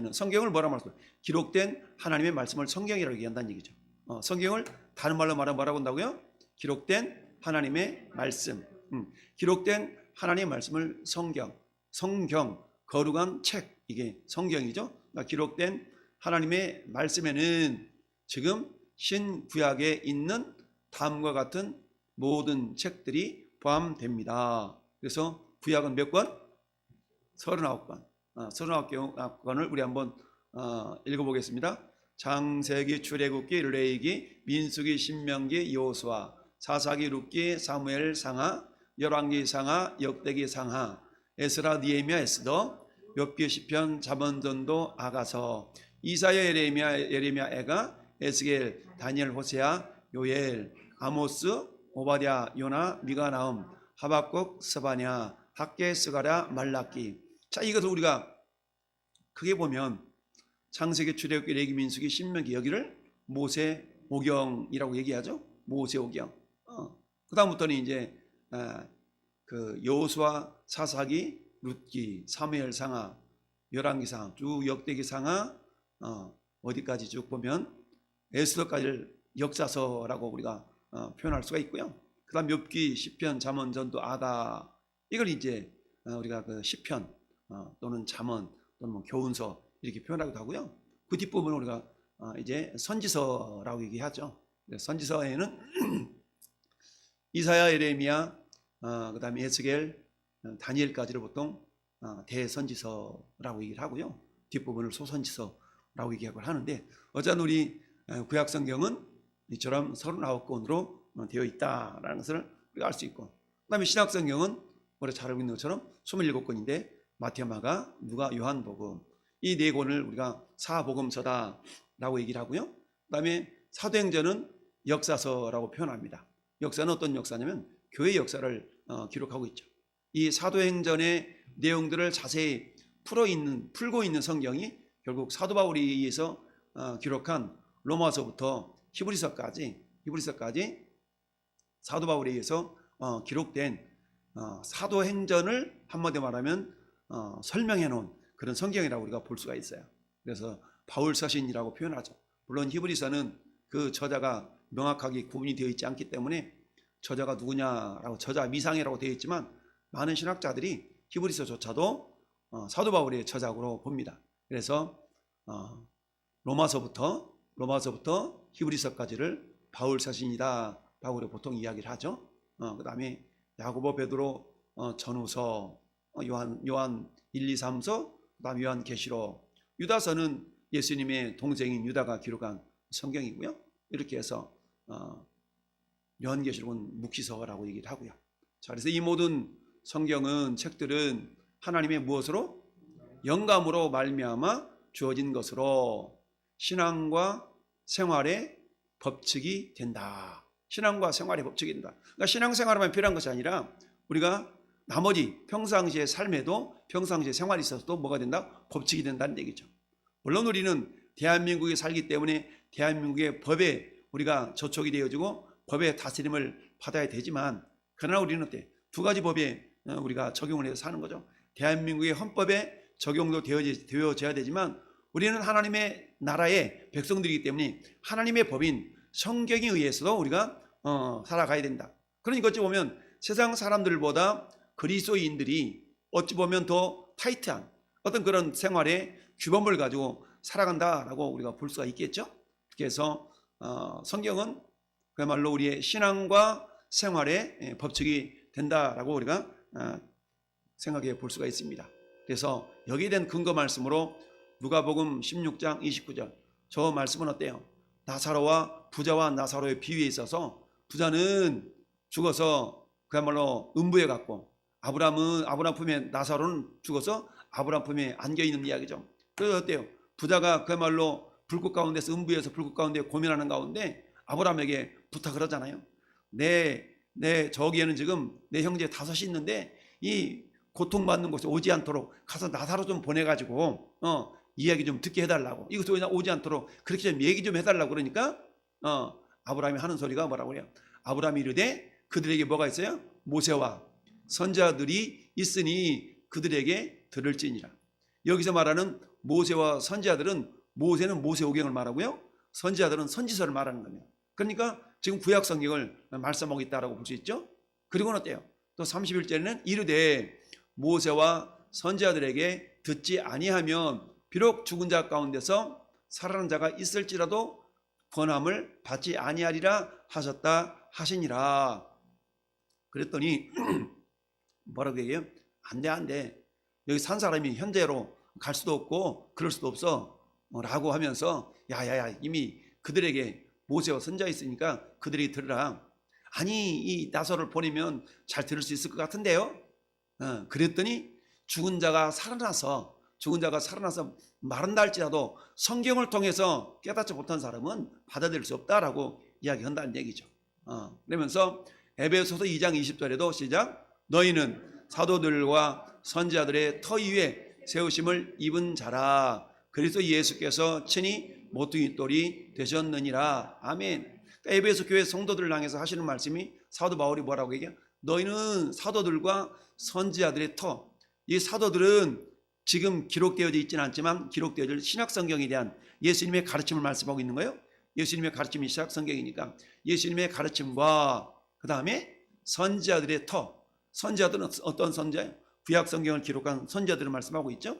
말씀에는 성경을 뭐라 말씀해요? 기록된 하나님의 말씀을 성경이라고 얘기한다는 얘기죠. 성경을 다른 말로 말하면 뭐라고 한다고요? 기록된 하나님의 말씀. 기록된 하나님의 말씀을 성경, 거룩한 책, 이게 성경이죠. 그러니까 기록된 하나님의 말씀에는 지금 신구약에 있는 다음과 같은 모든 책들이 포함됩니다. 그래서 구약은 몇 권? 39권. 39권을 우리 한번 읽어보겠습니다. 창세기, 출애굽기, 레위기, 민수기, 신명기, 여호수아, 사사기, 룻기, 사무엘, 상하, 열왕기, 상하, 역대기, 상하, 에스라, 니에미야, 에스더, 욥기, 시편, 잠언, 전도, 아가서, 이사야, 예레미야, 에가, 에스겔, 다니엘, 호세아, 요엘, 아모스, 오바댜, 요나, 미가, 나움, 하박국, 스바냐, 학개, 스가랴, 말라기. 자, 이것을 우리가 크게 보면 창세기, 출애굽기, 레위기, 민수기, 신명기, 여기를 모세오경이라고 얘기하죠. 모세오경. 그 다음부터는 이제 그 여호수아, 사사기, 룻기, 사무엘, 상하, 열왕기, 상하, 쭉 역대기, 상하, 어디까지 쭉 보면 에스더까지를 역사서라고 우리가 표현할 수가 있고요. 그 다음 욥기, 시편, 잠언, 전도, 아가, 이걸 이제 우리가 그 시편 또는 잠언 또는 뭐 교훈서 이렇게 표현하기도 하고요. 그 뒷부분을 우리가 이제 선지서라고 얘기하죠. 선지서에는 이사야, 예레미야, 그 다음에 에스겔, 다니엘까지를 보통 대선지서라고 얘기를 하고요. 뒷부분을 소선지서라고 얘기하고 하는데, 어쨌든 우리 구약 성경은 이처럼 39권으로 되어 있다라는 것을 우리가 알 수 있고, 그 다음에 신약 성경은 우리가 잘 알고 있는 것처럼 27권인데 마태오, 마가, 누가, 요한복음, 이 네 권을 우리가 사복음서다라고 얘기를 하고요. 그 다음에 사도행전은 역사서라고 표현합니다. 역사는 어떤 역사냐면 교회 역사를 기록하고 있죠. 이 사도행전의 내용들을 자세히 풀고 있는 성경이 결국 사도 바울에 의해서 기록한 로마서부터 히브리서까지 사도 바울에 의해서 기록된 사도행전을 한마디로 말하면 설명해 놓은 그런 성경이라고 우리가 볼 수가 있어요. 그래서 바울 서신이라고 표현하죠. 물론 히브리서는 그 저자가 명확하게 구분이 되어 있지 않기 때문에 저자가 누구냐라고 저자 미상이라고 되어 있지만, 많은 신학자들이 히브리서조차도 사도 바울의 저작으로 봅니다. 그래서 로마서부터 히브리서까지를 바울 서신이다라고 보통 이야기를 하죠. 그 다음에 야고보, 베드로, 전후서, 요한 1, 2, 3서, 그 다음에 요한계시록, 유다서는 예수님의 동생인 유다가 기록한 성경이고요. 이렇게 해서 요한계시록은 묵시서라고 얘기를 하고요. 자, 그래서 이 모든 성경은, 책들은 하나님의 무엇으로? 영감으로 말미암아 주어진 것으로 신앙과 생활의 법칙이 된다. 신앙과 생활의 법칙이 된다. 그러니까 신앙생활만 필요한 것이 아니라 우리가 나머지 평상시의 삶에도, 평상시의 생활이 있어서도 뭐가 된다? 법칙이 된다는 얘기죠. 물론 우리는 대한민국에 살기 때문에 대한민국의 법에 우리가 저촉이 되어지고 법의 다스림을 받아야 되지만, 그러나 우리는 어때? 두 가지 법에 우리가 적용을 해서 사는 거죠. 대한민국의 헌법에 적용도 되어져야 되지만, 우리는 하나님의 나라의 백성들이기 때문에 하나님의 법인 성경에 의해서도 우리가 살아가야 된다. 그러니까 어찌 보면 세상 사람들보다 그리스도인들이 어찌 보면 더 타이트한 어떤 그런 생활의 규범을 가지고 살아간다라고 우리가 볼 수가 있겠죠. 그래서 성경은 그야말로 우리의 신앙과 생활의 법칙이 된다라고 우리가 생각해 볼 수가 있습니다. 그래서 여기에 대한 근거 말씀으로 누가복음 16장 29절, 저 말씀은 어때요? 나사로와 부자와 나사로의 비유에 있어서 부자는 죽어서 그야말로 음부에 갔고, 아브라함 품에, 나사로는 죽어서 아브라함 품에 안겨있는 이야기죠. 그래서 어때요? 부자가 그야말로 불꽃 가운데서, 음부에서 불꽃 가운데 고민하는 가운데 아브라함에게 부탁을 하잖아요. 내 저기에는 지금 내 형제 5이 있는데 이 고통받는 곳에 오지 않도록 가서 나사로 좀 보내가지고 이야기 좀 듣게 해달라고, 이것도 오지 않도록 그렇게 좀 얘기 좀 해달라고. 그러니까 아브라함이 하는 소리가 뭐라고 그래요? 아브라함이 이르되 그들에게 뭐가 있어요? 모세와 선지자들이 있으니 그들에게 들을지니라. 여기서 말하는 모세와 선지자들은 모세는 모세오경을 말하고요. 선지자들은 선지서를 말하는 겁니다. 그러니까 지금 구약 성경을 말씀하고 있다라고 볼 수 있죠. 그리고는 어때요? 또 31절에는 이르되 모세와 선지자들에게 듣지 아니하면 비록 죽은 자 가운데서 살아난 자가 있을지라도 권함을 받지 아니하리라 하셨다 하시니라. 그랬더니 뭐라고 얘기해요? 안 돼. 여기 산 사람이 현재로 갈 수도 없고 그럴 수도 없어 라고 하면서 야야야 이미 그들에게 모세와 선지자 있으니까 그들이 들으라. 아니 이 나서를 보내면 잘 들을 수 있을 것 같은데요. 그랬더니 죽은 자가 살아나서 말한다 할지라도 성경을 통해서 깨닫지 못한 사람은 받아들일 수 없다라고 이야기한다는 얘기죠. 그러면서 에베소서 2장 20절에도 시작. 너희는 사도들과 선지자들의 터 위에 세우심을 입은 자라. 그리스도 예수께서 친히 모퉁이 돌이 되셨느니라. 아멘. 그러니까 에베소 교회 성도들을 향해서 하시는 말씀이 사도 바울이 뭐라고 얘기해요? 너희는 사도들과 선지자들의 터. 이 사도들은 지금 기록되어져 있지는 않지만 기록되어질 신약성경에 대한 예수님의 가르침을 말씀하고 있는 거예요. 예수님의 가르침이 신약성경이니까 예수님의 가르침과 그 다음에 선지자들의 터. 선지자들은 어떤 선지자예요? 구약성경을 기록한 선지자들을 말씀하고 있죠.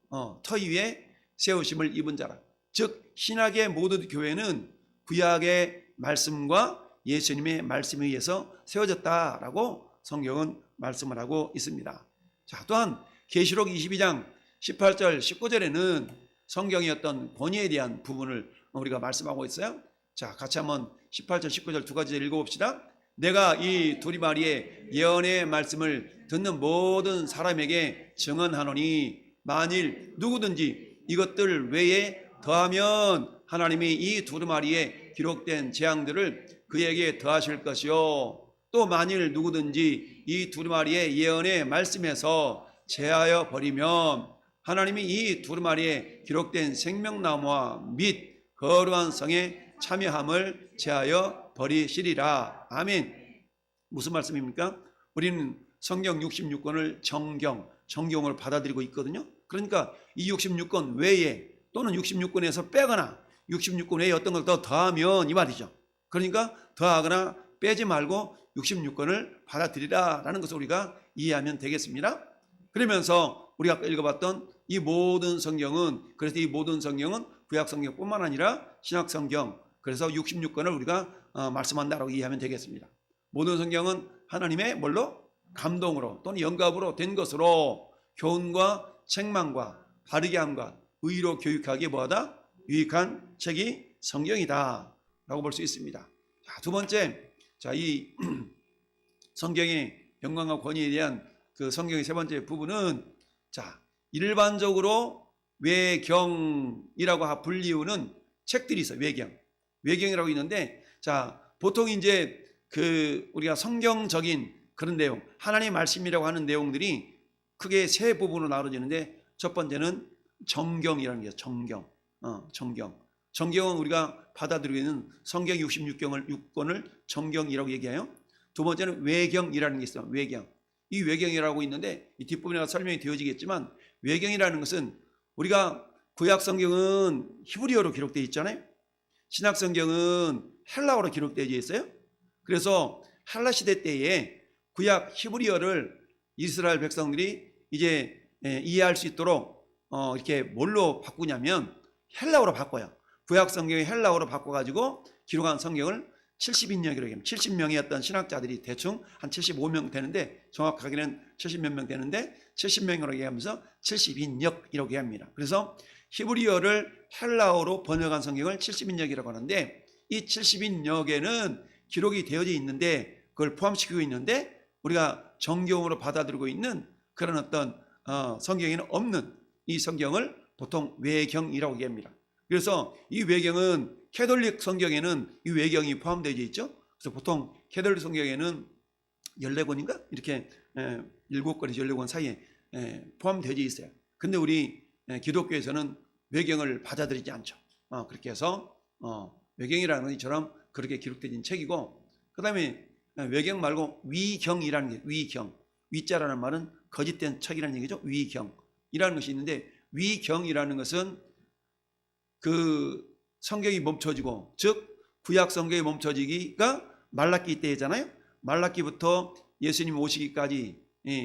터 위에 세우심을 입은 자라. 즉 신약의 모든 교회는 구약의 말씀과 예수님의 말씀에 의해서 세워졌다라고 성경은 말씀을 하고 있습니다. 자, 또한 계시록 22장 18절 19절에는 성경의 어떤 권위에 대한 부분을 우리가 말씀하고 있어요. 자, 같이 한번 18절 19절 두 가지 읽어봅시다. 내가 이 두리마리의 예언의 말씀을 듣는 모든 사람에게 증언하노니 만일 누구든지 이것들 외에 더하면 하나님이 이 두루마리에 기록된 재앙들을 그에게 더하실 것이요 또 만일 누구든지 이 두루마리의 예언의 말씀에서 제하여 버리면 하나님이 이 두루마리에 기록된 생명나무와 및 거룩한 성에 참여함을 제하여 버리시리라. 아멘. 무슨 말씀입니까? 우리는 성경 66권을 정경으로 받아들이고 있거든요. 그러니까 이 66권 외에 또는 66권에서 빼거나 66권 외에 어떤 걸 더 더하면 이 말이죠. 그러니까 더하거나 빼지 말고 66권을 받아들이라라는 것을 우리가 이해하면 되겠습니다. 그러면서 우리가 아까 읽어봤던 이 모든 성경은 그래서 이 모든 성경은 구약 성경뿐만 아니라 신약 성경 그래서 66권을 우리가 말씀한다라고 이해하면 되겠습니다. 모든 성경은 하나님의 뭘로? 감동으로 또는 영감으로 된 것으로 교훈과 책망과 바르게 함과 의로 교육하기에 뭐하다? 유익한 책이 성경이다 라고 볼 수 있습니다. 자, 두 번째, 자, 이 성경의 영광과 권위에 대한 그 성경의 세 번째 부분은 자, 일반적으로 외경이라고 불리우는 책들이 있어요. 외경이라고 있는데 자, 보통 이제 그 우리가 성경적인 그런 내용, 하나님의 말씀이라고 하는 내용들이 크게 세 부분으로 나눠지는데 첫 번째는 정경이라는 게 정경. 정경은 우리가 받아들이고 있는 성경 66권을 정경이라고 얘기해요. 두 번째는 외경이라는 게 있어요. 외경. 이 외경이라고 있는데 이 뒷부분에 설명이 되어지겠지만 외경이라는 것은 우리가 구약 성경은 히브리어로 기록되어 있잖아요. 신약 성경은 헬라어로 기록되어 있어요. 그래서 헬라 시대 때에 구약 히브리어를 이스라엘 백성들이 이제 이해할 수 있도록 이렇게 뭘로 바꾸냐면 헬라어로 바꿔요. 구약 성경의 헬라어로 바꿔가지고 기록한 성경을 70인역이라고 합니다. 70명이었던 신학자들이 대충 한 75명 되는데 정확하게는 70몇 명 되는데 70명이라고 얘기하면서 70인역이라고 합니다. 그래서 히브리어를 헬라어로 번역한 성경을 70인역이라고 하는데 이 70인역에는 기록이 되어져 있는데 그걸 포함시키고 있는데 우리가 정경으로 받아들이고 있는 그런 어떤 성경에는 없는 이 성경을 보통 외경이라고 얘기합니다. 그래서 이 외경은 캐톨릭 성경에는 이 외경이 포함되어 있죠. 그래서 보통 캐톨릭 성경에는 14권인가? 이렇게 7권에서 14권 사이에 포함되어 있어요. 근데 우리 기독교에서는 외경을 받아들이지 않죠. 그렇게 해서 외경이라는 것처럼 그렇게 기록된 책이고 그 다음에 외경 말고 위경이라는 게 위경. 위자라는 말은 거짓된 책이라는 얘기죠. 위경이라는 것이 있는데 위경이라는 것은 그 성경이 멈춰지고, 즉 구약 성경이 멈춰지기가 말라기 때잖아요. 말라기부터 예수님 오시기까지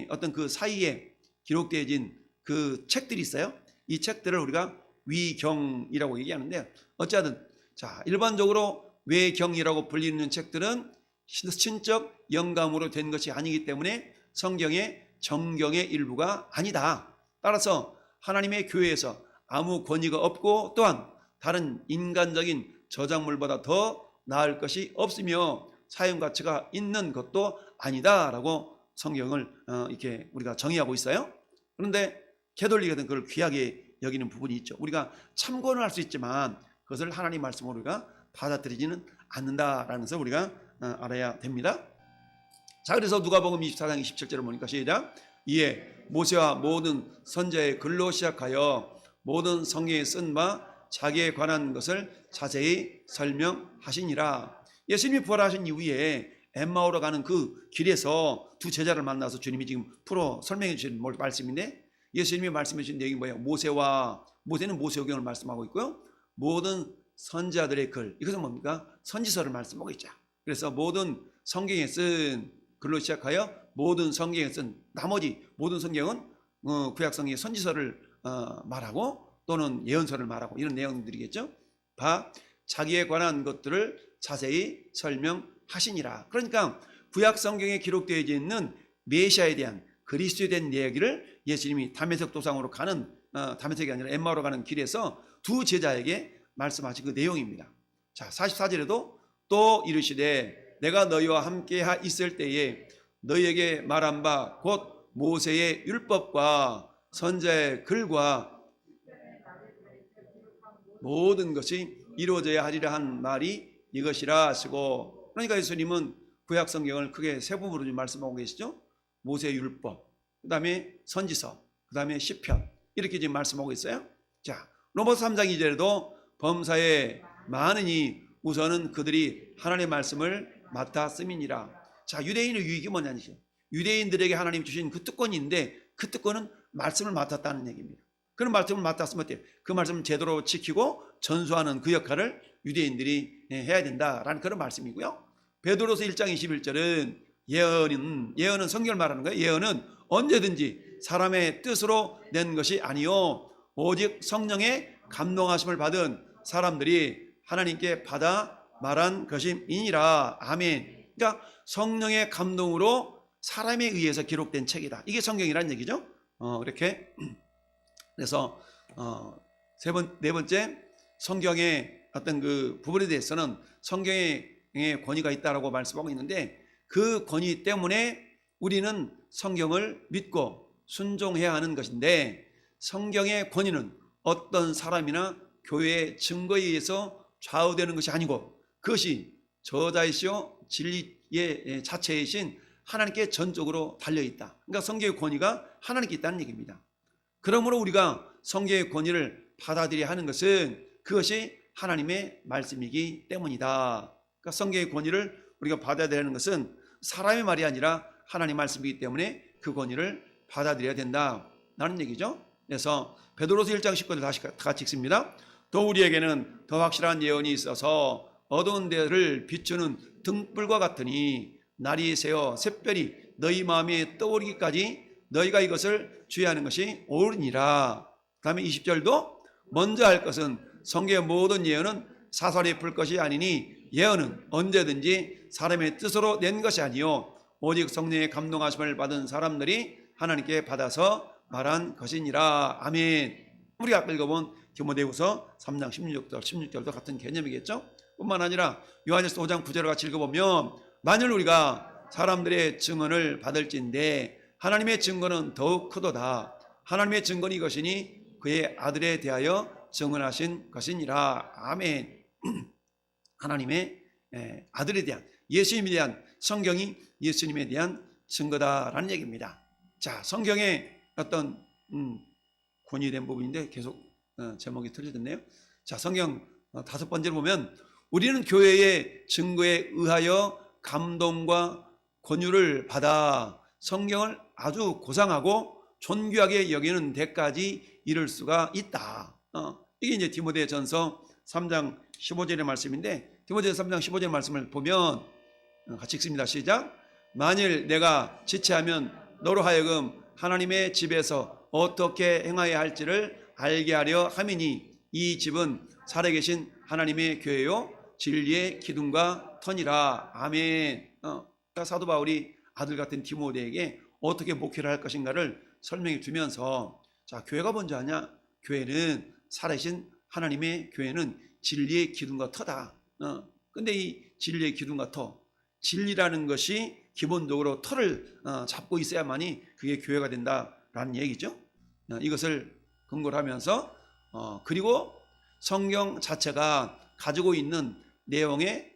어떤 그 사이에 기록되어진 그 책들이 있어요. 이 책들을 우리가 위경이라고 얘기하는데, 어쨌든 자, 일반적으로 외경이라고 불리는 책들은 신적 영감으로 된 것이 아니기 때문에 성경의 정경의 일부가 아니다. 따라서 하나님의 교회에서 아무 권위가 없고, 또한 다른 인간적인 저작물보다 더 나을 것이 없으며 사용 가치가 있는 것도 아니다라고 성경을 이렇게 우리가 정의하고 있어요. 그런데 개돌리거든 그걸 귀하게 여기는 부분이 있죠. 우리가 참고는 할 수 있지만 그것을 하나님 말씀으로 우리가 받아들이지는 않는다라는 것을 우리가 알아야 됩니다. 자, 그래서 누가복음 24장 27절을 보니까 시작. 이에 모세와 모든 선지자의 글로 시작하여 모든 성경에 쓴 바 자기에 관한 것을 자세히 설명하시니라. 예수님이 부활하신 이후에 엠마오로 가는 그 길에서 두 제자를 만나서 주님이 지금 풀어 설명해 주신 말씀인데, 예수님이 말씀해 주신 내용이 뭐예요? 모세는 모세오경을 말씀하고 있고요, 모든 선지자들의 글, 이것은 뭡니까? 선지서를 말씀하고 있죠. 그래서 모든 성경에 쓴 글로 시작하여 모든 성경에 쓴, 나머지 모든 성경은 구약 성경의 선지서를 말하고 또는 예언서를 말하고 이런 내용들이겠죠. 자기에 관한 것들을 자세히 설명하시니라. 그러니까 구약 성경에 기록되어 있는 메시아에 대한, 그리스도에 대한 이야기를 예수님이 다메섹 도상으로 가는, 다메섹이 아니라 엠마오로 가는 길에서 두 제자에게 말씀하신 그 내용입니다. 자, 44절에도 또 이르시되 내가 너희와 함께 있을 때에 너희에게 말한 바 곧 모세의 율법과 선지자의 글과 모든 것이 이루어져야 하리라 한 말이 이것이라 하시고, 그러니까 예수님은 구약 성경을 크게 세 부분으로 좀 말씀하고 계시죠. 모세의 율법, 그 다음에 선지서, 그 다음에 시편, 이렇게 지금 말씀하고 있어요. 자, 로마서 3장 2절에도 범사에 많으니 우선은 그들이 하나님의 말씀을 맡았음이니라. 자, 유대인의 유익이 뭐냐니죠. 유대인들에게 하나님 주신 그 특권인데 그 특권은 말씀을 맡았다는 얘기입니다. 그런 말씀을 맡았으면 어때요? 그 말씀을 제대로 지키고 전수하는 그 역할을 유대인들이 해야 된다라는 그런 말씀이고요. 베드로서 1장 21절은 예언은 성경을 말하는 거예요. 예언은 언제든지 사람의 뜻으로 낸 것이 아니요 오직 성령의 감동하심을 받은 사람들이 하나님께 받아 말한 것임이니라. 아멘. 그러니까 성령의 감동으로 사람에 의해서 기록된 책이다. 이게 성경이라는 얘기죠. 이렇게. 그래서 네 번째, 성경의 어떤 그 부분에 대해서는 성경의 권위가 있다라고 말씀하고 있는데, 그 권위 때문에 우리는 성경을 믿고 순종해야 하는 것인데, 성경의 권위는 어떤 사람이나 교회의 증거에 의해서 좌우되는 것이 아니고 그것이 저자이시오 진리의 자체이신 하나님께 전적으로 달려있다. 그러니까 성경의 권위가 하나님께 있다는 얘기입니다. 그러므로 우리가 성경의 권위를 받아들여야 하는 것은 그것이 하나님의 말씀이기 때문이다. 그러니까 성경의 권위를 우리가 받아들여야 하는 것은 사람의 말이 아니라 하나님의 말씀이기 때문에 그 권위를 받아들여야 된다라는 얘기죠. 그래서 베드로서 1장 19절 다시 같이 읽습니다. 또 우리에게는 더 확실한 예언이 있어서 어두운 데를 비추는 등불과 같으니 날이 새어 샛별이 너희 마음에 떠오르기까지 너희가 이것을 주의하는 것이 옳으니라. 그 다음에 20절도 먼저 할 것은 성경의 모든 예언은 사설이 풀 것이 아니니 예언은 언제든지 사람의 뜻으로 낸 것이 아니요 오직 성령의 감동하심을 받은 사람들이 하나님께 받아서 말한 것이니라. 아멘. 우리가 아까 읽어본 디모데후서 3장 16절도 같은 개념이겠죠. 뿐만 아니라 요한일서 5장 9절을 같이 읽어보면 만일 우리가 사람들의 증언을 받을진대 하나님의 증거는 더욱 크도다. 하나님의 증거는 이것이니 그의 아들에 대하여 증언하신 것이니라. 아멘. 하나님의 아들에 대한, 예수님에 대한, 성경이 예수님에 대한 증거다라는 얘기입니다. 자, 성경의 어떤 권위된 부분인데 계속 제목이 틀려졌네요. 자, 성경 5번째로 보면 우리는 교회의 증거에 의하여 감동과 권유를 받아 성경을 아주 고상하고 존귀하게 여기는 데까지 이를 수가 있다. 이게 이제 디모데전서 3장 15절의 말씀인데, 디모데전서 3장 15절의 말씀을 보면 같이 읽습니다. 시작. 만일 내가 지체하면 너로 하여금 하나님의 집에서 어떻게 행하여야 할지를 알게 하려 함이니 이 집은 살아계신 하나님의 교회요 진리의 기둥과 터니라. 아멘. 사도 바울이 아들 같은 디모데에게 어떻게 목회를 할 것인가를 설명해 주면서, 자, 교회가 뭔지 아냐? 교회는 살아계신 하나님의 교회는 진리의 기둥과 터다. 근데 이 진리의 기둥과 터, 진리라는 것이 기본적으로 터를 잡고 있어야만이 그게 교회가 된다라는 얘기죠. 이것을 근거로 하면서 그리고 성경 자체가 가지고 있는 내용의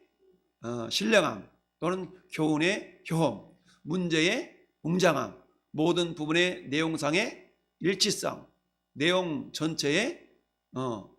신령함 또는 교훈의 교험, 문제의 웅장함, 모든 부분의 내용상의 일치성, 내용 전체의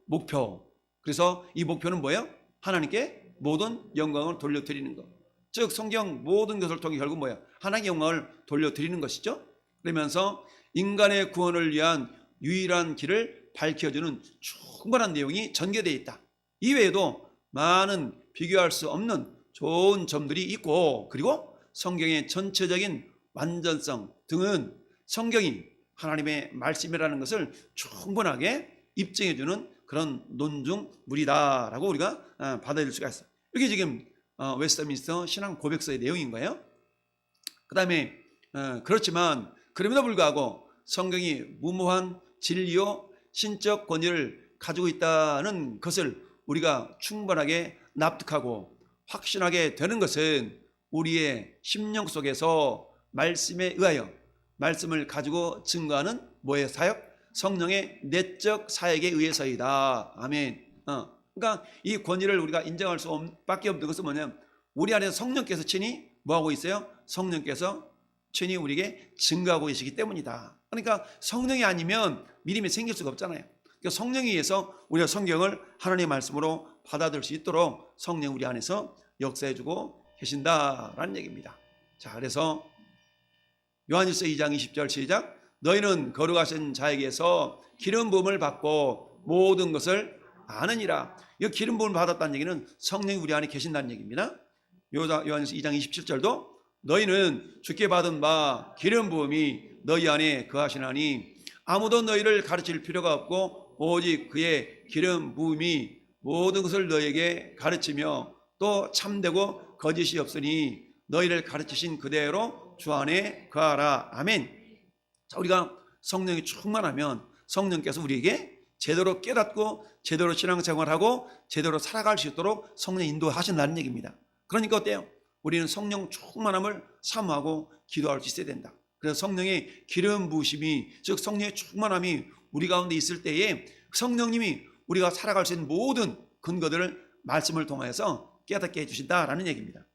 목표. 그래서 이 목표는 뭐예요? 하나님께 모든 영광을 돌려드리는 것. 즉 성경 모든 것을 통해 결국 뭐야? 하나님의 영광을 돌려드리는 것이죠. 그러면서 인간의 구원을 위한 유일한 길을 밝혀주는 충분한 내용이 전개되어 있다. 이외에도 많은 비교할 수 없는 좋은 점들이 있고, 그리고 성경의 전체적인 완전성 등은 성경이 하나님의 말씀이라는 것을 충분하게 입증해주는 그런 논중물이다라고 우리가 받아들일 수가 있어요. 이게 지금 웨스트민스터 신앙 고백서의 내용인 거예요. 그 다음에 그렇지만 그럼에도 불구하고 성경이 무모한 진리요 신적 권위를 가지고 있다는 것을 우리가 충분하게 납득하고 확신하게 되는 것은 우리의 심령 속에서 말씀에 의하여 말씀을 가지고 증거하는 뭐의 사역? 성령의 내적 사역에 의해서이다. 아멘. 그러니까 이 권위를 우리가 인정할 수밖에 없는 것은 뭐냐면 우리 안에 성령께서 친히 뭐하고 있어요? 성령께서 친히 우리에게 증거하고 계시기 때문이다. 그러니까 성령이 아니면 믿음이 생길 수가 없잖아요. 그러니까 성령에 의해서 우리가 성경을 하나님의 말씀으로 받아들일 수 있도록 성령 우리 안에서 역사해주고 계신다라는 얘기입니다. 자, 그래서 요한일서 2장 20절 시작. 너희는 거룩하신 자에게서 기름 부음을 받고 모든 것을 아느니라. 이 기름 부음을 받았다는 얘기는 성령이 우리 안에 계신다는 얘기입니다. 요한일서 2장 27절도 너희는 주께 받은 바 기름 부음이 너희 안에 거하시나니 아무도 너희를 가르칠 필요가 없고 오직 그의 기름 부음이 모든 것을 너희에게 가르치며 또 참되고 거짓이 없으니 너희를 가르치신 그대로 주 안에 거하라. 아멘. 자, 우리가 성령이 충만하면 성령께서 우리에게 제대로 깨닫고 제대로 신앙생활하고 제대로 살아갈 수 있도록 성령 인도하신다는 얘기입니다. 그러니까 어때요? 우리는 성령 충만함을 사모하고 기도할 수 있어야 된다. 그래서 성령의 기름 부으심이, 즉 성령의 충만함이 우리 가운데 있을 때에 성령님이 우리가 살아갈 수 있는 모든 근거들을 말씀을 통해서 깨닫게 해주신다라는 얘기입니다.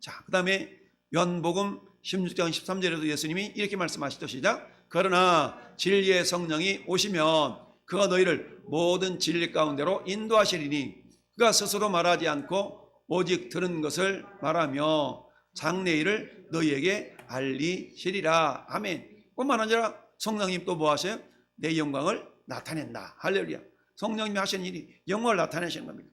자, 그 다음에 요한복음 16장 13절에도 예수님이 이렇게 말씀하시죠. 시작. 그러나 진리의 성령이 오시면 그가 너희를 모든 진리 가운데로 인도하시리니 그가 스스로 말하지 않고 오직 들은 것을 말하며 장래일을 너희에게 알리시리라. 아멘. 뿐만 아니라 성령님 또 뭐 하세요? 내 영광을 나타낸다. 할렐루야. 성령님이 하시는 일이 영광을 나타내시는 겁니다.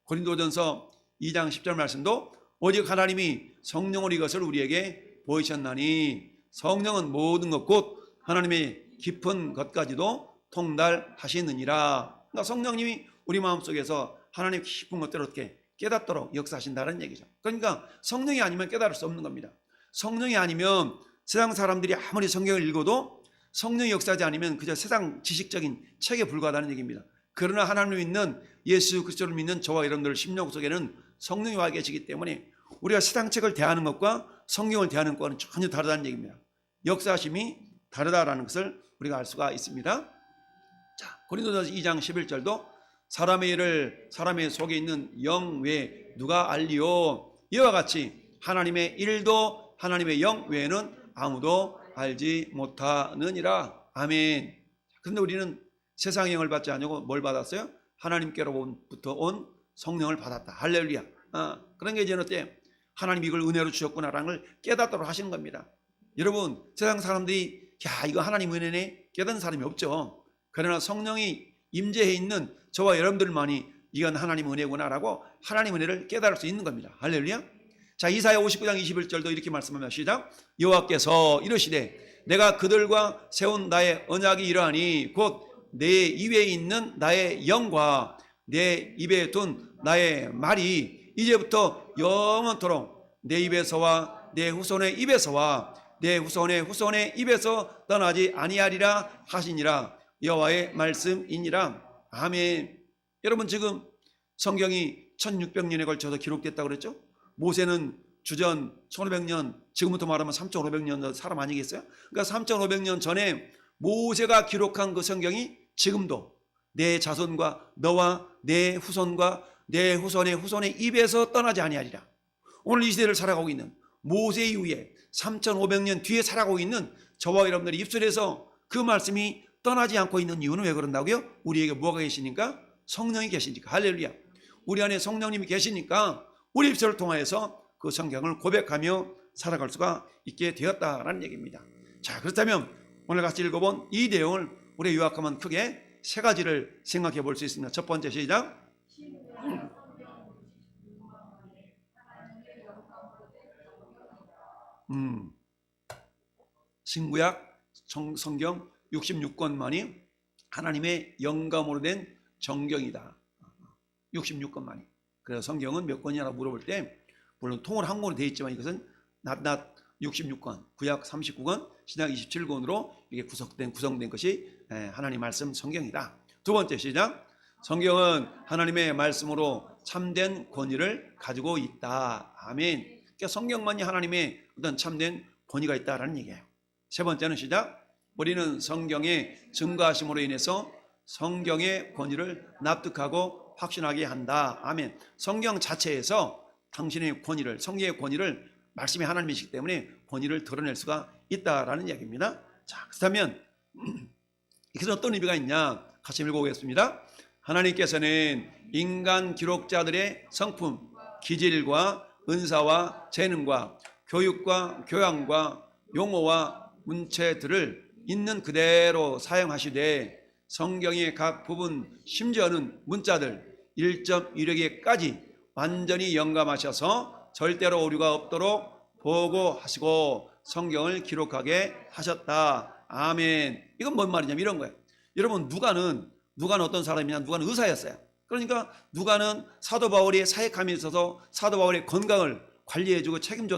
고린도전서 2장 10절 말씀도 오직 하나님이 성령으로 이것을 우리에게 보이셨나니 성령은 모든 것 곧 하나님의 깊은 것까지도 통달하시느니라. 그러니까 성령님이 우리 마음속에서 하나님의 깊은 것들을 어떻게 깨닫도록 역사하신다는 얘기죠. 그러니까 성령이 아니면 깨달을 수 없는 겁니다. 성령이 아니면 세상 사람들이 아무리 성경을 읽어도 성령이 역사하지 않으면 그저 세상 지식적인 책에 불과하다는 얘기입니다. 그러나 하나님을 믿는 예수 그리스도를 믿는 저와 여러분들 심령 속에는 성령이 와 계시기 때문에 우리가 세상 책을 대하는 것과 성경을 대하는 것과는 전혀 다르다는 얘기입니다. 역사심이 다르다라는 것을 우리가 알 수가 있습니다. 자, 고린도전서 2장 11절도 사람의 일을 사람의 속에 있는 영 외에 누가 알리요? 이와 같이 하나님의 일도 하나님의 영 외에는 아무도 알지 못하느니라. 아멘. 그런데 우리는 세상의 영을 받지 않고 뭘 받았어요? 하나님께로부터 온 성령을 받았다. 할렐루야. 그런 게 이제 어때? 하나님 이걸 은혜로 주셨구나라는 걸 깨닫도록 하시는 겁니다. 여러분, 세상 사람들이 야, 이거 하나님 은혜네 깨닫는 사람이 없죠. 그러나 성령이 임재해 있는 저와 여러분들만이 이건 하나님 은혜구나라고 하나님 은혜를 깨달을 수 있는 겁니다. 할렐루야. 자, 이사야 59장 21절도 이렇게 말씀합니다. 시작. 여호와께서 이르시되 내가 그들과 세운 나의 언약이 이러하니 곧 내 입에 있는 나의 영과 내 입에 둔 나의 말이 이제부터 영원토록 내 입에서와 내 후손의 입에서와 내 후손의 후손의 입에서 떠나지 아니하리라 하시니라. 여호와의 말씀이니라. 아멘. 여러분, 지금 성경이 1600년에 걸쳐서 기록됐다고 그랬죠. 모세는 주전 1500년, 지금부터 말하면 3500년 사람 아니겠어요? 그러니까 3500년 전에 모세가 기록한 그 성경이 지금도 내 자손과 너와 내 후손과 내 후손의 후손의 입에서 떠나지 아니하리라. 오늘 이 시대를 살아가고 있는 모세 이후에 3500년 뒤에 살아가고 있는 저와 여러분들의 입술에서 그 말씀이 떠나지 않고 있는 이유는 왜 그런다고요? 우리에게 뭐가 계시니까? 성령이 계시니까. 할렐루야. 우리 안에 성령님이 계시니까 우리 입술을 통하여서 그 성경을 고백하며 살아갈 수가 있게 되었다라는 얘기입니다. 자, 그렇다면 오늘 같이 읽어본 이 내용을 우리 요약하면 크게 세 가지를 생각해 볼 수 있습니다. 첫 번째, 시작. 신구약 성경 66권만이 하나님의 영감으로 된 정경이다. 66권만이. 그래서 성경은 몇 권이라고 물어볼 때 물론 통을 한권으로 되어 있지만 이것은 낱낱 66권, 구약 39권, 신약 27권으로 이게 구성된 것이 하나님 말씀 성경이다. 두 번째, 시작. 성경은 하나님의 말씀으로 참된 권위를 가지고 있다. 아멘. 그러니까 성경만이 하나님의 어떤 참된 권위가 있다라는 얘기예요. 세 번째는 시작. 우리는 성경의 증거하심으로 인해서 성경의 권위를 납득하고 확신하게 한다. 아멘. 성경 자체에서 당신의 권위를, 성경의 권위를, 말씀이 하나님이시기 때문에 권위를 드러낼 수가 있다라는 이야기입니다. 자, 그렇다면 이것은 어떤 의미가 있냐? 같이 읽어보겠습니다. 하나님께서는 인간 기록자들의 성품, 기질과 은사와 재능과 교육과 교양과 용어와 문체들을 있는 그대로 사용하시되 성경의 각 부분, 심지어는 문자들 1.1획에까지 완전히 영감하셔서 절대로 오류가 없도록 보고하시고 성경을 기록하게 하셨다. 아멘. 이건 뭔 말이냐면 이런 거예요. 여러분, 누가는 어떤 사람이냐? 누가는 의사였어요. 그러니까 누가는 사도 바울이 사역함에 있어서 사도 바울의 건강을 관리해주고 책임을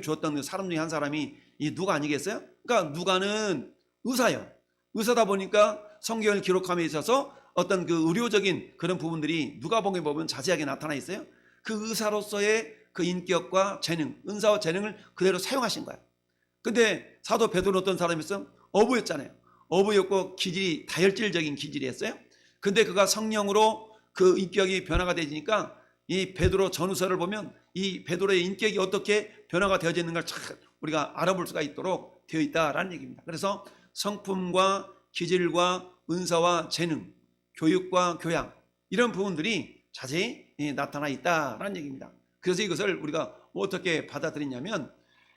주었던 그 사람 중에 한 사람이 이 누가 아니겠어요? 그러니까 누가는 의사예요. 의사다 보니까 성경을 기록함에 있어서 어떤 그 의료적인 그런 부분들이 누가복음에 보면 자세하게 나타나 있어요. 그 의사로서의 그 인격과 재능, 은사와 재능을 그대로 사용하신 거예요. 근데 사도 베드로는 어떤 사람이었어요? 어부였잖아요. 어부였고 기질이 다혈질적인 기질이었어요. 근데 그가 성령으로 그 인격이 변화가 되니까 이 베드로 전후서를 보면 이 베드로의 인격이 어떻게 변화가 되어지는가를 우리가 알아볼 수가 있도록 되어 있다라는 얘기입니다. 그래서 성품과 기질과 은사와 재능, 교육과 교양 이런 부분들이 자세히 나타나 있다라는 얘기입니다. 그래서 이것을 우리가 어떻게 받아들이냐면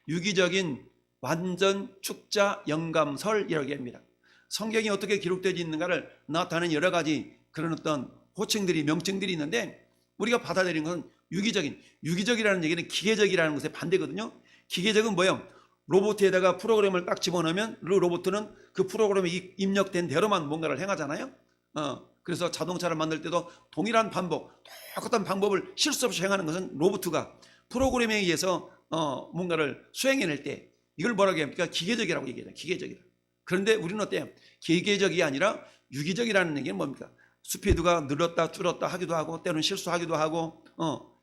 유기적인 완전 축자 영감설이라고 합니다. 성경이 어떻게 기록되어 있는가를 나타내는 여러 가지 그런 어떤 호칭들이, 명칭들이 있는데 우리가 받아들이는 것은 유기적이라는 얘기는 기계적이라는 것의 반대거든요. 기계적은 뭐예요? 로봇에다가 프로그램을 딱 집어넣으면 그 로봇은 그 프로그램에 입력된 대로만 뭔가를 행하잖아요. 그래서 자동차를 만들 때도 동일한 똑같은 방법을 실수 없이 행하는 것은 로봇가 프로그램에 의해서 뭔가를 수행해낼 때 이걸 뭐라고 합니까? 기계적이라고 얘기해요. 기계적이다. 그런데 우리는 어때요? 기계적이 아니라 유기적이라는 얘기는 뭡니까? 스피드가 늘었다 줄었다 하기도 하고 때로는 실수하기도 하고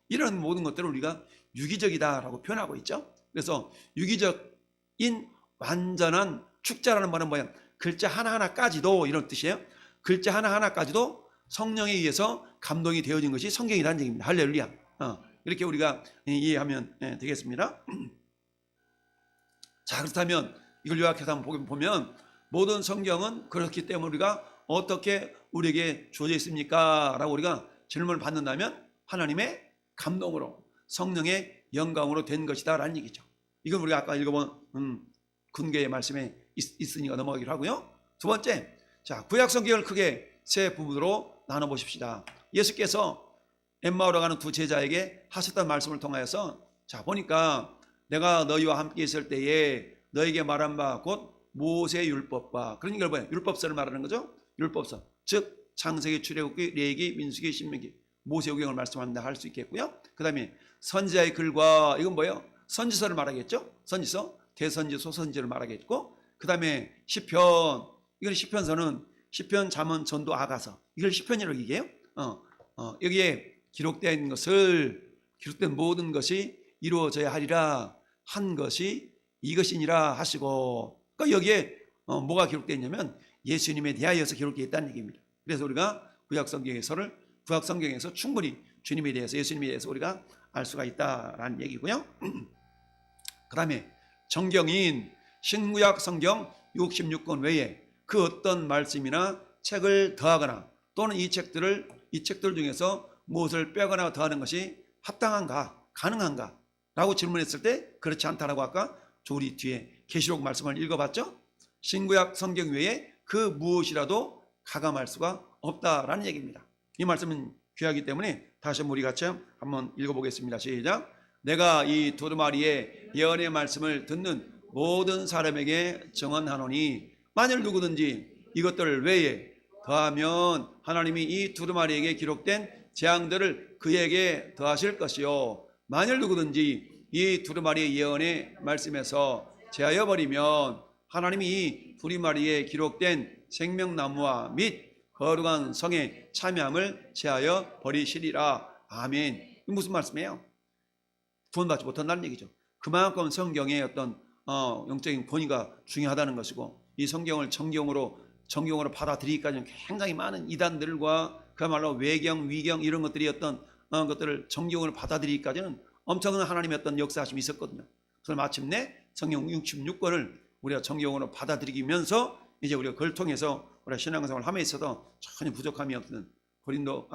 이런 모든 것들을 우리가 유기적이다라고 표현하고 있죠. 그래서 유기적인 완전한 축자라는 말은 뭐예요? 글자 하나하나까지도 이런 뜻이에요. 글자 하나하나까지도 성령에 의해서 감동이 되어진 것이 성경이라는 얘기입니다. 할렐루야. 이렇게 우리가 이해하면 되겠습니다. 자, 그렇다면 이걸 요약해서 한번 보면 모든 성경은 그렇기 때문에 우리가 어떻게 우리에게 주어져 있습니까? 라고 우리가 질문을 받는다면 하나님의 감동으로 성령의 영감으로 된 것이다 라는 얘기죠. 이건 우리가 아까 읽어본 군계의 말씀에 있으니까 넘어가기로 하고요. 두 번째, 자, 구약 성경을 크게 세 부분으로 나눠 보십시다. 예수께서 엠마오로 가는 두 제자에게 하셨던 말씀을 통하여서, 자, 보니까 내가 너희와 함께 있을 때에 너에게 말한 바 곧 모세의 율법과, 그러니까 뭐예요? 율법서를 말하는 거죠. 율법서, 즉 창세기, 출애굽기, 레위기, 민수기, 신명기, 모세오경을 말씀한다 할 수 있겠고요. 그 다음에 선지자의 글과, 이건 뭐예요? 선지서를 말하겠죠. 선지서, 대선지서, 선지를 말하겠고, 그 다음에 시편, 이건 시편서는 시편, 잠언, 전도, 아가서, 이걸 시편이라고 얘기해요. 여기에 기록된 모든 것이 이루어져야 하리라 한 것이 이것이니라 하시고, 그러니까 여기에 뭐가 기록되어 있냐면 예수님에 대하여서 기록되어 있다는 얘기입니다. 그래서 우리가 구약 성경에서 충분히 주님에 대해서, 예수님에 대해서 우리가 알 수가 있다라는 얘기고요. 그 다음에 정경인 신구약 성경 66권 외에 그 어떤 말씀이나 책을 더하거나 또는 이 책들 중에서 무엇을 빼거나 더하는 것이 합당한가, 가능한가 라고 질문했을 때 그렇지 않다라고 아까 우리 뒤에 계시록 말씀을 읽어봤죠. 신구약 성경 외에 그 무엇이라도 가감할 수가 없다라는 얘기입니다. 이 말씀은 귀하기 때문에 다시 한번 우리 같이 한번 읽어보겠습니다. 시작. 내가 이 두루마리의 예언의 말씀을 듣는 모든 사람에게 정언하노니 만일 누구든지 이것들 외에 더하면 하나님이 이 두루마리에게 기록된 재앙들을 그에게 더하실 것이요, 만일 누구든지 이 두루마리의 예언의 말씀에서 제하여 버리면 하나님이 이 두루마리에 기록된 생명나무와 및 거룩한 성의 참여함을 제하여 버리시리라. 아멘. 무슨 말씀이에요? 구원받지 못한다는 얘기죠. 그만큼 성경의 어떤 영적인 권위가 중요하다는 것이고, 이 성경을 정경으로 받아들이기까지는 굉장히 많은 이단들과 그야말로 외경, 위경 이런 것들이 어떤 것들을 정경으로 받아들이기까지는 엄청난 하나님의 어떤 역사하심이 있었거든요. 그래서 마침내 성경 66권을 우리가 정경으로 받아들이면서 이제 우리가 그걸 통해서 우리가 신앙생활을 함에 있어도 전혀 부족함이 없는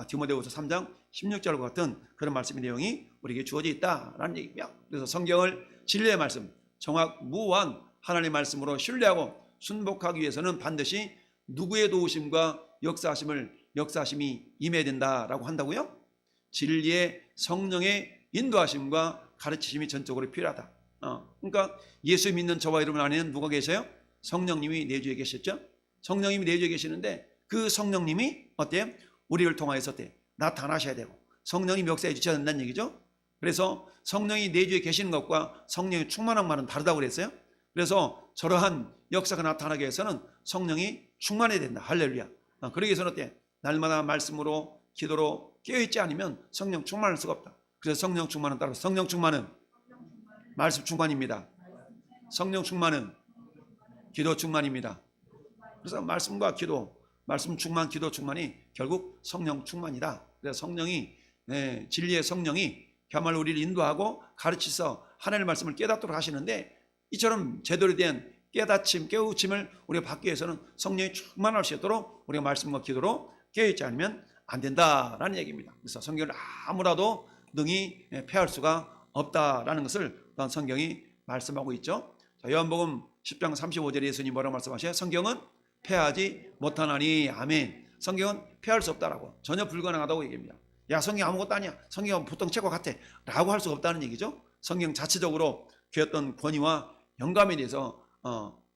디모데후서 3장 16절과 같은 그런 말씀의 내용이 우리에게 주어져 있다라는 얘기고요. 그래서 성경을 진리의 말씀, 정확무한 하나님의 말씀으로 신뢰하고 순복하기 위해서는 반드시 누구의 도우심과 역사하심이 임해야 된다라고 한다고요? 진리의 성령의 인도하심과 가르치심이 전적으로 필요하다. 그러니까 예수 믿는 저와 여러분 안에는 누가 계세요? 성령님이 내주에 계셨죠? 성령님이 내주에 계시는데 그 성령님이 어때요? 우리를 통하여서 나타나셔야 되고 성령이 역사해 주셔야 된다는 얘기죠. 그래서 성령이 내주에 계시는 것과 성령의 충만한 말은 다르다고 그랬어요. 그래서 저러한 역사가 나타나기 위해서는 성령이 충만해야 된다. 할렐루야. 그러기 위해서는 어때? 날마다 말씀으로 기도로 깨어있지 않으면 성령 충만할 수가 없다. 그래서 성령 충만은 따로, 성령 충만은 말씀 충만입니다. 성령 충만은 기도 충만입니다. 그래서 말씀과 기도, 말씀 충만, 기도 충만이 결국 성령 충만이다. 그래서 성령이, 진리의 성령이 그야말로 우리를 인도하고 가르치서 하나님의 말씀을 깨닫도록 하시는데, 이처럼 제대로 된 깨우침을 우리가 받기 위해서는 성령이 충만할 수 있도록 우리가 말씀과 기도로 깨어있지 않으면 안 된다라는 얘기입니다. 그래서 성경을 아무라도 능히 폐할 수가 없다라는 것을 성경이 말씀하고 있죠. 자, 요한복음 10장 35절에 예수님이 뭐라고 말씀하셔요? 성경은 폐하지 못하나니. 아멘. 성경은 폐할 수 없다라고, 전혀 불가능하다고 얘기합니다. 야, 성경 아무것도 아니야, 성경은 보통 책과 같아 라고 할 수가 없다는 얘기죠. 성경 자체적으로 그 어떤 권위와 영감에 대해서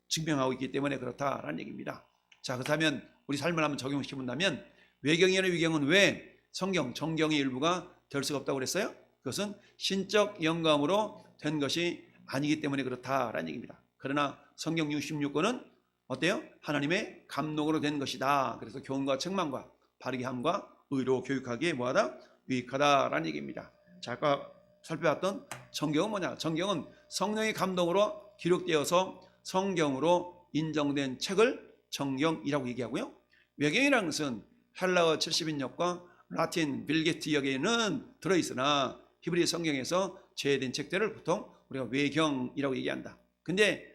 증명하고 있기 때문에 그렇다라는 얘기입니다. 자, 그렇다면 우리 삶을 한번 적용시켜본다면 외경이나 위경은 왜 정경의 일부가 될 수가 없다고 그랬어요? 그것은 신적 영감으로 된 것이 아니기 때문에 그렇다라는 얘기입니다. 그러나 성경 66권은 어때요? 하나님의 감동으로 된 것이다. 그래서 교훈과 책망과 바르게 함과 의로 교육하기에 뭐하다? 유익하다라는 얘기입니다. 자, 아까 살펴봤던 정경은 뭐냐? 정경은 성령의 감동으로 기록되어서 성경으로 인정된 책을 정경이라고 얘기하고요. 외경이라는 것은 헬라어 70인역과 라틴 빌게티역에는 들어있으나 히브리 성경에서 제외된 책들을 보통 우리가 외경이라고 얘기한다. 근데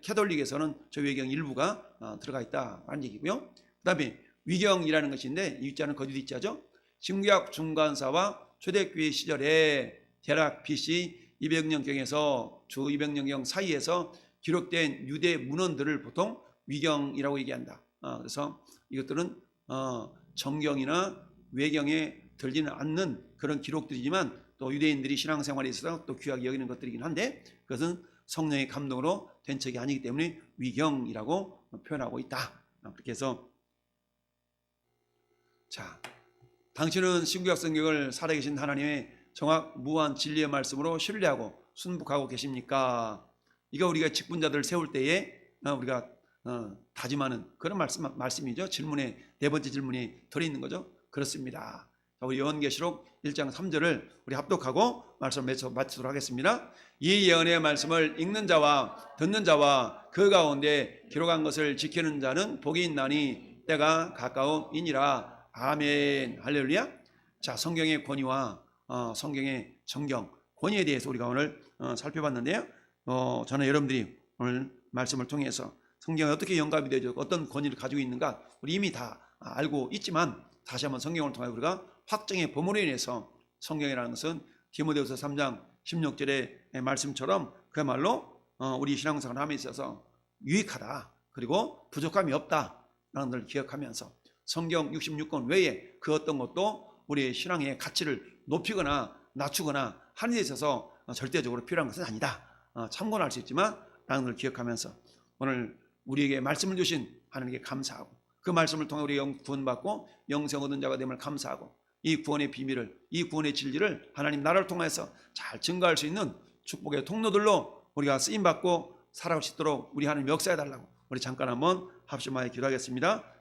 캐톨릭에서는 저 외경 일부가 들어가 있다라는 얘기고요. 그 다음에 위경이라는 것인데, 이 위자는 거짓 위자죠. 신구약 중간사와 초대교회 시절에 대략 BC 200년경에서 주 200년경 사이에서 기록된 유대 문헌들을 보통 위경이라고 얘기한다. 그래서 이것들은 정경이나 외경에 들지는 않는 그런 기록들이지만 또 유대인들이 신앙생활에 있어서 또 귀하게 여기는 것들이긴 한데 그것은 성령의 감동으로 된 책이 아니기 때문에 위경이라고 표현하고 있다. 그렇게 해서 자, 당신은 신구약 성경을 살아계신 하나님의 정확 무한 진리의 말씀으로 신뢰하고 순복하고 계십니까? 이거 우리가 직분자들을 세울 때에 우리가 다짐하는 그런 말씀이죠. 질문에 네 번째 질문이 들어있는 거죠. 그렇습니다. 자, 우리 요한계시록 1장 3절을 우리 합독하고 말씀을 마치도록 하겠습니다. 이 예언의 말씀을 읽는 자와 듣는 자와 그 가운데 기록한 것을 지키는 자는 복이 있나니 때가 가까움이니라. 아멘. 할렐루야. 자, 성경의 권위와 성경의 정경 권위에 대해서 우리가 오늘 살펴봤는데요. 저는 여러분들이 오늘 말씀을 통해서 성경이 어떻게 영감이 되죠, 어떤 권위를 가지고 있는가 우리 이미 다 알고 있지만 다시 한번 성경을 통해 우리가 확정의 보물에 인해서 성경이라는 것은 디모데후서 3장 16절의 말씀처럼 그야말로 우리 신앙생활 함에 있어서 유익하다, 그리고 부족함이 없다라는 걸 기억하면서 성경 66권 외에 그 어떤 것도 우리의 신앙의 가치를 높이거나 낮추거나 하는 데 있어서 절대적으로 필요한 것은 아니다. 참고는 할 수 있지만 라는 걸 기억하면서 오늘 우리에게 말씀을 주신 하나님께 감사하고 그 말씀을 통해 우리 구원받고 영생 얻은 자가 됨을 감사하고 이 구원의 비밀을, 이 구원의 진리를 하나님 나라를 통해서 잘 증거할 수 있는 축복의 통로들로 우리가 쓰임받고 살아갈 수 있도록 우리 하나님 역사해달라고 우리 잠깐 한번 합심하여 기도하겠습니다.